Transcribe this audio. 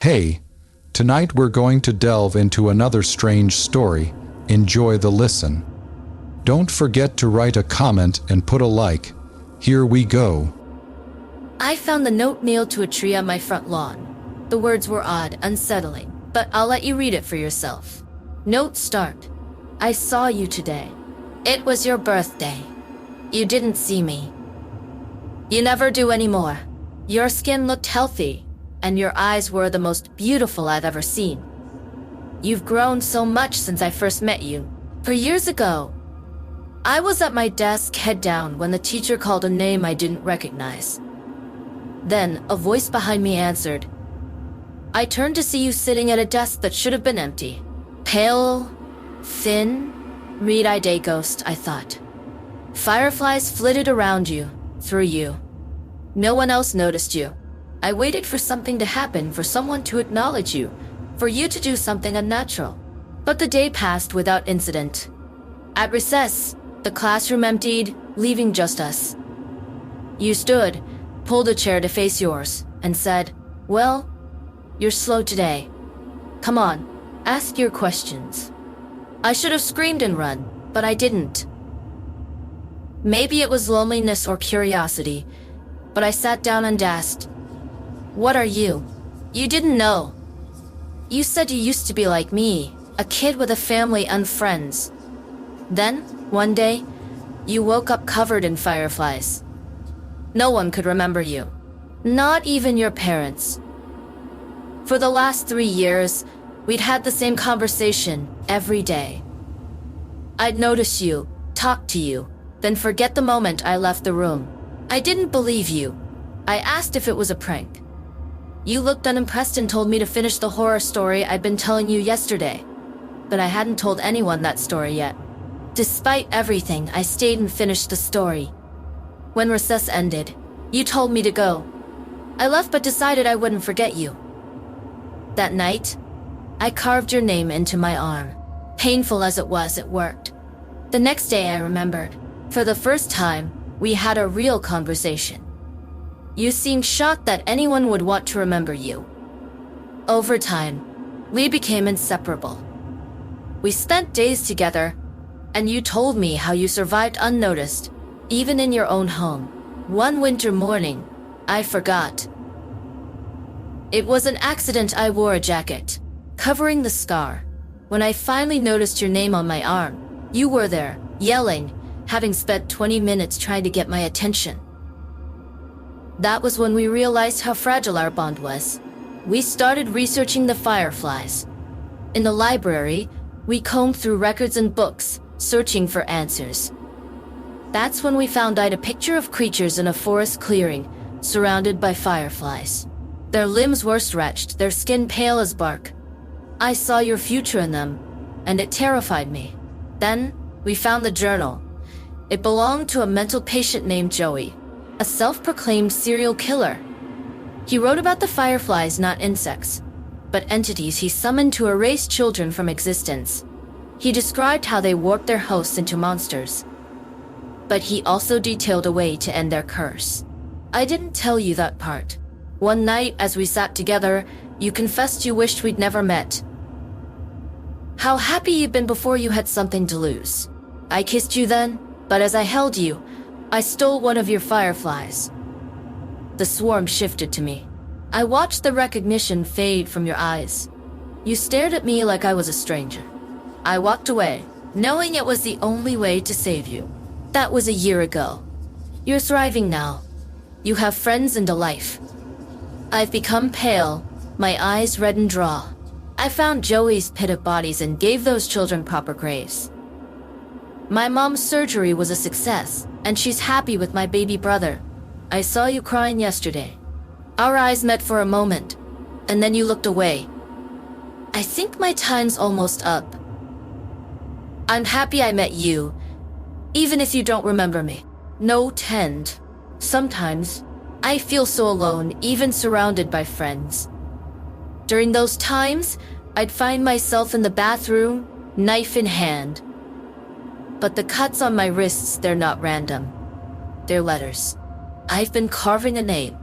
Hey, tonight we're going to delve into another strange story. Enjoy the listen. Don't forget to write a comment and put a like. Here we go. I found the note nailed to a tree on my front lawn. The words were odd, unsettling, but I'll let you read it for yourself. Note start. I saw you today. It was your birthday. You didn't see me. You never do anymore. Your skin looked healthy, and your eyes were the most beautiful I've ever seen. You've grown so much since I first met you. For years ago, I was at my desk head down when the teacher called a name I didn't recognize. Then, a voice behind me answered. I turned to see you sitting at a desk that should have been empty. Pale, thin, red-eyed day ghost, I thought. Fireflies flitted around you, through you. No one else noticed you. I waited for something to happen, for someone to acknowledge you, for you to do something unnatural. But the day passed without incident. At recess, the classroom emptied, leaving just us. You stood, pulled a chair to face yours, and said, "Well, you're slow today. Come on, ask your questions." I should have screamed and run, but I didn't. Maybe it was loneliness or curiosity, but I sat down and asked, "What are you?" You didn't know. You said you used to be like me, a kid with a family and friends. Then, one day, you woke up covered in fireflies. No one could remember you, not even your parents. For the last 3 years, we'd had the same conversation every day. I'd notice you, talk to you, then forget the moment I left the room. I didn't believe you. I asked if it was a prank. You looked unimpressed and told me to finish the horror story I'd been telling you yesterday. But I hadn't told anyone that story yet. Despite everything, I stayed and finished the story. When recess ended, you told me to go. I left but decided I wouldn't forget you. That night, I carved your name into my arm. Painful as it was, it worked. The next day I remembered. For the first time, we had a real conversation. You seemed shocked that anyone would want to remember you. Over time, we became inseparable. We spent days together, and you told me how you survived unnoticed, even in your own home. One winter morning, I forgot. It was an accident. I wore a jacket, covering the scar. When I finally noticed your name on my arm, you were there, yelling, having spent 20 minutes trying to get my attention. That was when we realized how fragile our bond was. We started researching the fireflies. In the library, we combed through records and books, searching for answers. That's when we found out a picture of creatures in a forest clearing, surrounded by fireflies. Their limbs were stretched, their skin pale as bark. I saw your future in them, and it terrified me. Then, we found the journal. It belonged to a mental patient named Joey, a self-proclaimed serial killer. He wrote about the fireflies, not insects, but entities he summoned to erase children from existence. He described how they warped their hosts into monsters. But he also detailed a way to end their curse. I didn't tell you that part. One night, as we sat together, you confessed you wished we'd never met. How happy you'd been before you had something to lose. I kissed you then, but as I held you, I stole one of your fireflies. The swarm shifted to me. I watched the recognition fade from your eyes. You stared at me like I was a stranger. I walked away, knowing it was the only way to save you. That was a year ago. You're thriving now. You have friends and a life. I've become pale, my eyes red and draw. I found Joey's pit of bodies and gave those children proper graves. My mom's surgery was a success, and she's happy with my baby brother. I saw you crying yesterday. Our eyes met for a moment, and then you looked away. I think my time's almost up. I'm happy I met you, even if you don't remember me. No tend. Sometimes, I feel so alone, even surrounded by friends. During those times, I'd find myself in the bathroom, knife in hand. But the cuts on my wrists, they're not random. They're letters. I've been carving a name.